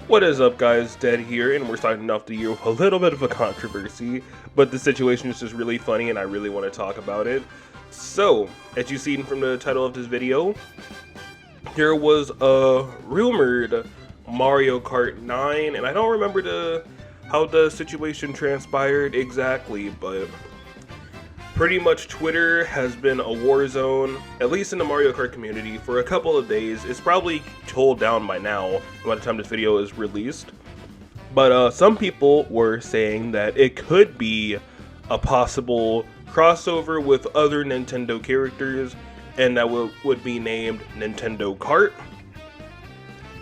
What is up, guys? Dead here, and we're starting off the year with a little bit of a controversy, but the situation is just really funny and I really want to talk about it. So, as you've seen from the title of this video, there was a rumored Mario Kart 9, and I don't remember how the situation transpired exactly, but pretty much Twitter has been a war zone, at least in the Mario Kart community, for a couple of days. It's probably cooled down by now, by the time this video is released. But some people were saying that it could be a possible crossover with other Nintendo characters, and that would be named Nintendo Kart.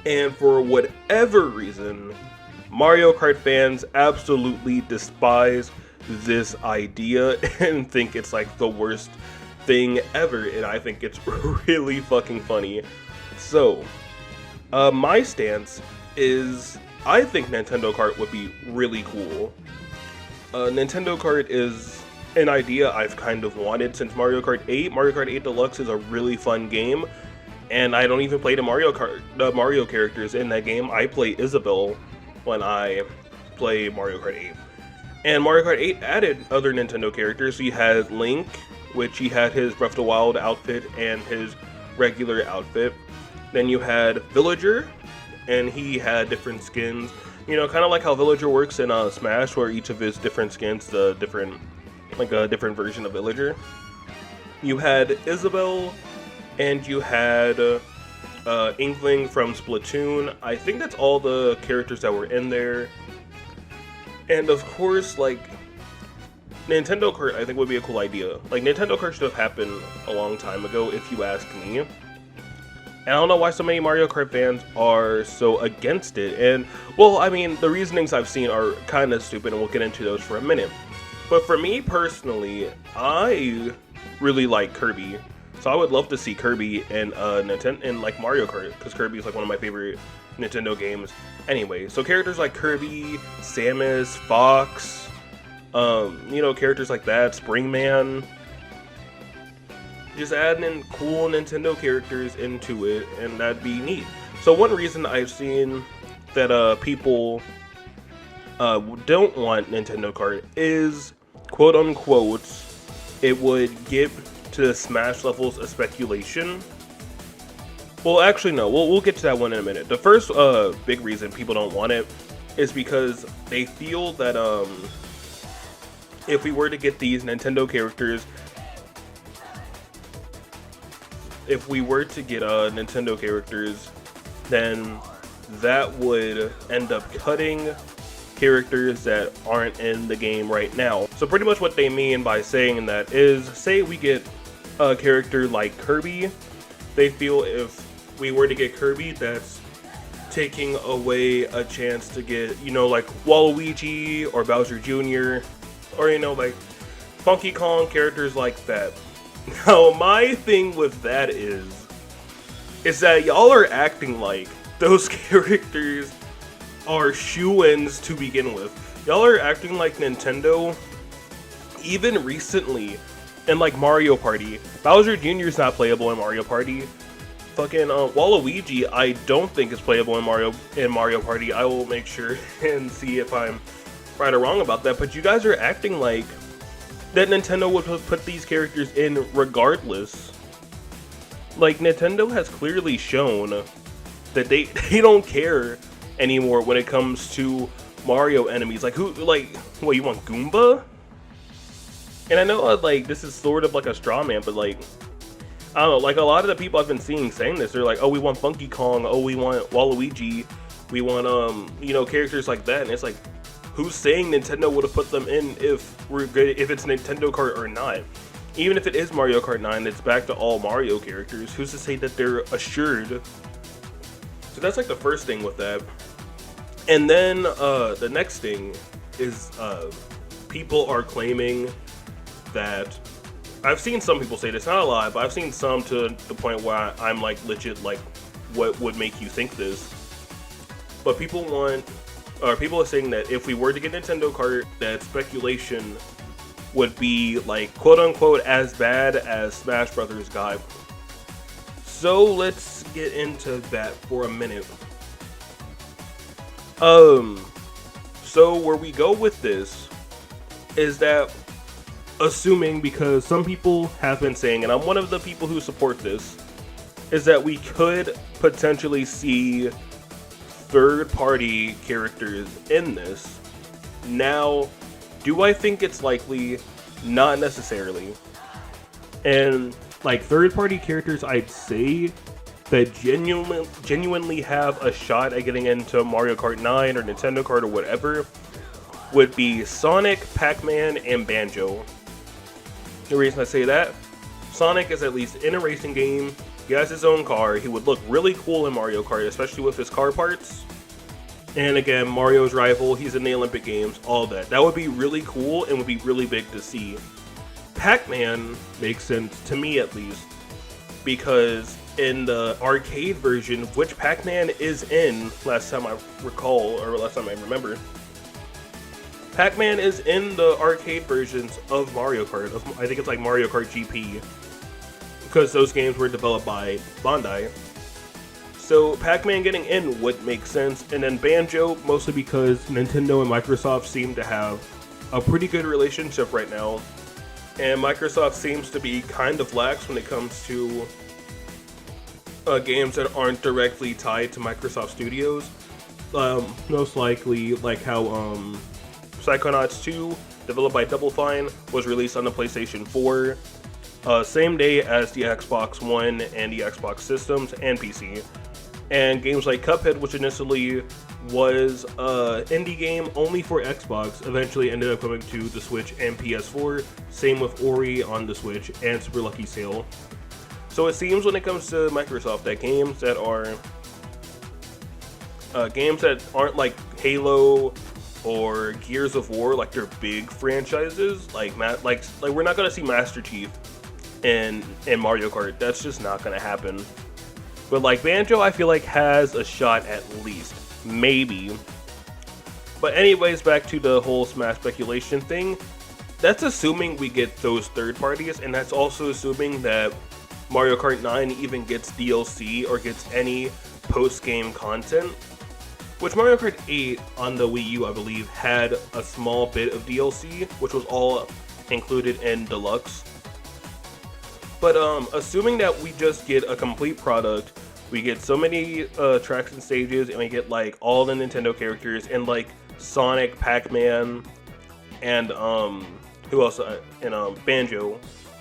And for whatever reason, Mario Kart fans absolutely despise this idea and think it's like the worst thing ever, and I think it's really fucking funny. So, my stance is I think Nintendo Kart would be really cool. Nintendo Kart is an idea I've kind of wanted since Mario Kart 8. Mario Kart 8 Deluxe is a really fun game, and I don't even play the Mario characters in that game. I play Isabelle when I play Mario Kart 8. And Mario Kart 8 added other Nintendo characters. So you had Link, which he had his Breath of the Wild outfit and his regular outfit. Then you had Villager, and he had different skins. You know, kind of like how Villager works in Smash, where each of his different skins, a different version of Villager. You had Isabelle, and you had Inkling from Splatoon. I think that's all the characters that were in there. And of course, like, Nintendo Kart I think would be a cool idea. Like, Nintendo Kart should have happened a long time ago, if you ask me. And I don't know why so many Mario Kart fans are so against it. And, well, I mean, the reasonings I've seen are kind of stupid, and we'll get into those for a minute. But for me personally, I really like Kirby. So I would love to see Kirby in like Mario Kart, because Kirby is like one of my favorite Nintendo games. Anyway, so characters like Kirby, Samus, Fox, characters like that, Springman. Just adding in cool Nintendo characters into it, and that'd be neat. So one reason I've seen that people don't want Nintendo Kart is, quote unquote, it would give to the Smash levels of speculation. Well, actually, no. We'll get to that one in a minute. The first big reason people don't want it is because they feel that if we were to get these Nintendo characters, then that would end up cutting characters that aren't in the game right now. So pretty much what they mean by saying that is, say we get a character like Kirby, they feel if we were to get Kirby, that's taking away a chance to get, like Waluigi or Bowser Jr. or, like Funky Kong, characters like that. Now, my thing with that is that y'all are acting like those characters are shoo-ins to begin with. Y'all are acting like Nintendo, even recently, in like Mario Party. Bowser Jr. is not playable in Mario Party. Fucking Waluigi, I don't think is playable in Mario Party. I will make sure and see if I'm right or wrong about that. But you guys are acting like that Nintendo would put these characters in regardless. Like, Nintendo has clearly shown that they don't care anymore when it comes to Mario enemies. Like, what, you want Goomba? And I know, like, this is sort of like a straw man, but like, I don't know, like, a lot of the people I've been saying this, they're like, oh, we want Funky Kong, oh, we want Waluigi, we want, characters like that, and it's like, who's saying Nintendo would have put them in if it's Nintendo Kart or not? Even if it is Mario Kart 9, it's back to all Mario characters. Who's to say that they're assured? So that's like the first thing with that. And then, the next thing is, people are claiming that, I've seen some people say this, not a lot, but I've seen some to the point where I'm like legit like, what would make you think this? But people are saying that if we were to get Nintendo Kart, that speculation would be like, quote unquote, as bad as Smash Brothers got. So let's get into that for a minute. So where we go with this is that, assuming, because some people have been saying, and I'm one of the people who support this, is that we could potentially see third-party characters in this. Now, do I think it's likely? Not necessarily. And like third-party characters, I'd say that genuinely have a shot at getting into Mario Kart 9 or Nintendo Kart or whatever would be Sonic, Pac-Man, and Banjo. The reason I say that, Sonic is at least in a racing game, he has his own car, he would look really cool in Mario Kart, especially with his car parts. And again, Mario's rival, he's in the Olympic Games, all that. That would be really cool and would be really big to see. Pac-Man makes sense, to me at least, because in the arcade version, which Pac-Man is in, last time I recall, or last time I remember, Pac-Man is in the arcade versions of Mario Kart. I think it's like Mario Kart GP, because those games were developed by Bandai. So Pac-Man getting in would make sense, and then Banjo, mostly because Nintendo and Microsoft seem to have a pretty good relationship right now, and Microsoft seems to be kind of lax when it comes to games that aren't directly tied to Microsoft Studios. Most likely, like how Psychonauts 2, developed by Double Fine, was released on the PlayStation 4, same day as the Xbox One and the Xbox systems and PC. And games like Cuphead, which initially was an indie game only for Xbox, eventually ended up coming to the Switch and PS4. Same with Ori on the Switch and Super Lucky Sail. So it seems when it comes to Microsoft that games that aren't like Halo or Gears of War, like they're big franchises, like we're not gonna see Master Chief in Mario Kart. That's just not gonna happen. But like Banjo, I feel like has a shot at least, maybe. But anyways, back to the whole Smash speculation thing. That's assuming we get those third parties, and that's also assuming that Mario Kart 9 even gets DLC or gets any post-game content. Which Mario Kart 8 on the Wii U, I believe, had a small bit of DLC, which was all included in Deluxe. But assuming that we just get a complete product, we get so many tracks and stages, and we get like all the Nintendo characters, and like Sonic, Pac-Man, and who else? And Banjo.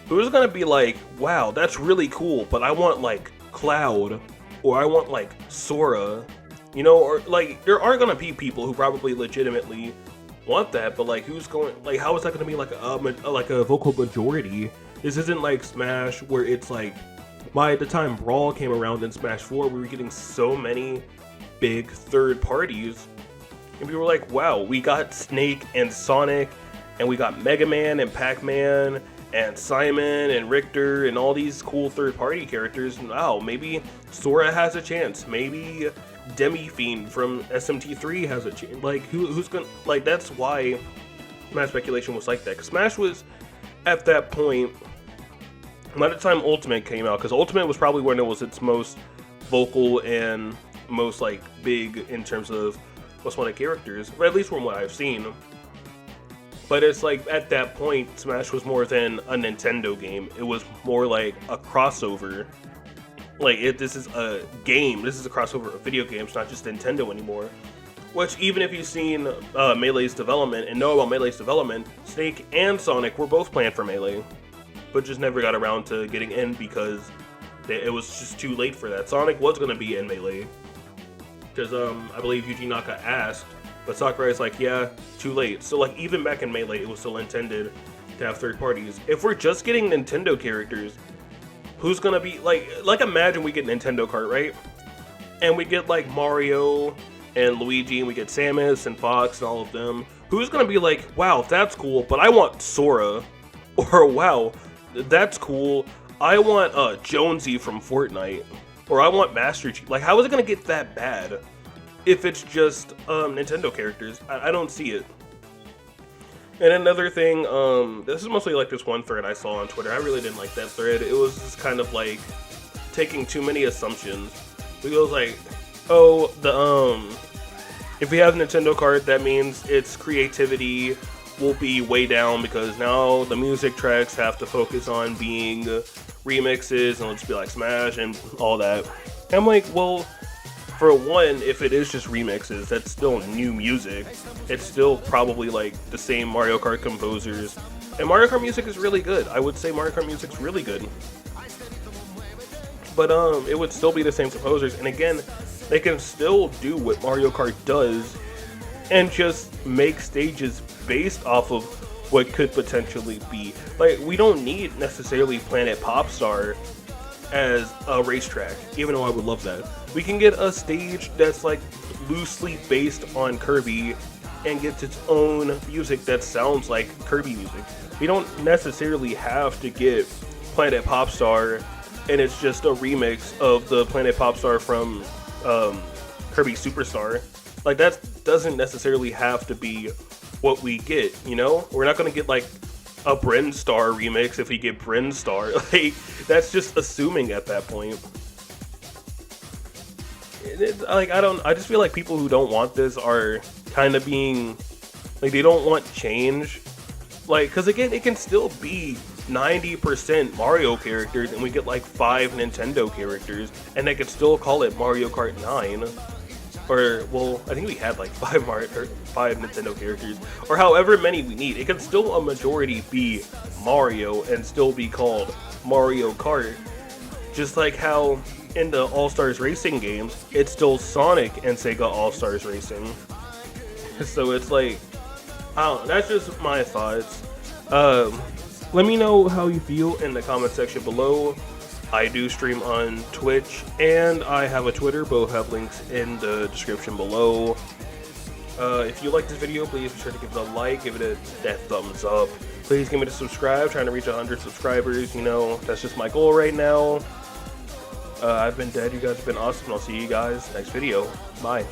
Who's gonna be like, wow, that's really cool, but I want like Cloud, or I want like Sora, you know, or like there are gonna be people who probably legitimately want that, but like who's going, like how is that gonna be like a vocal majority? This isn't like Smash where it's like, by the time Brawl came around in Smash 4, we were getting so many big third parties, and we were like, wow, we got Snake and Sonic, and we got Mega Man and Pac-Man and Simon and Richter and all these cool third party characters. Wow, maybe Sora has a chance, maybe Demi Fiend from SMT3 has a chance. Like who's gonna, like that's why Smash speculation was like that, because Smash was at that point, by the time Ultimate came out, because Ultimate was probably when it was its most vocal and most like big in terms of most wanted characters, or at least from what I've seen. But it's like at that point, Smash was more than a Nintendo game. It was more like a crossover. Like this is a game. This is a crossover of video games, not just Nintendo anymore. Which, even if you've seen Melee's development and know about Melee's development, Snake and Sonic were both planned for Melee, but just never got around to getting in because it was just too late for that. Sonic was going to be in Melee, because I believe Yuji Naka asked, but Sakurai's like, yeah, too late. So like even back in Melee, it was still intended to have third parties. If we're just getting Nintendo characters, who's going to be, like imagine we get Nintendo Kart, right? And we get like Mario and Luigi, and we get Samus and Fox and all of them. Who's going to be like, wow, that's cool, but I want Sora. Or wow, that's cool, I want Jonesy from Fortnite. Or I want Master Chief. Like, how is it going to get that bad if it's just Nintendo characters? I don't see it. And another thing, this is mostly like this one thread I saw on Twitter. I really didn't like that thread. It was just kind of like taking too many assumptions. It was like, oh, If we have Nintendo Kart, that means its creativity will be way down, because now the music tracks have to focus on being remixes, and it'll just be like Smash and all that. And I'm like, well, for one, if it is just remixes, that's still new music. It's still probably like the same Mario Kart composers. And Mario Kart music is really good. I would say Mario Kart music's really good. But it would still be the same composers. And again, they can still do what Mario Kart does and just make stages based off of what could potentially be. Like, we don't need necessarily Planet Popstar as a racetrack, even though I would love that. We can get a stage that's like loosely based on Kirby and gets its own music that sounds like Kirby music. We don't necessarily have to get Planet Popstar and it's just a remix of the Planet Popstar from Kirby Superstar. Like, that doesn't necessarily have to be what we get, you know? We're not gonna get like a Bryn Star remix if we get Bryn Star. Like, that's just assuming at that point. I just feel like people who don't want this are kind of being, like, they don't want change. Like, because again, it can still be 90% Mario characters and we get like 5 Nintendo characters, and they could still call it Mario Kart 9. Or, well, I think we had like 5 Nintendo characters, or however many we need. It can still a majority be Mario and still be called Mario Kart. Just like how in the All-Stars Racing games, it's still Sonic and Sega All-Stars Racing. So it's like, I don't know, that's just my thoughts. Let me know how you feel in the comment section below. I do stream on Twitch, and I have a Twitter. Both have links in the description below. If you like this video, please be sure to give it a like, give it that thumbs up. Please give me a subscribe, trying to reach 100 subscribers, you know, that's just my goal right now. I've been Dead, you guys have been awesome, and I'll see you guys next video. Bye.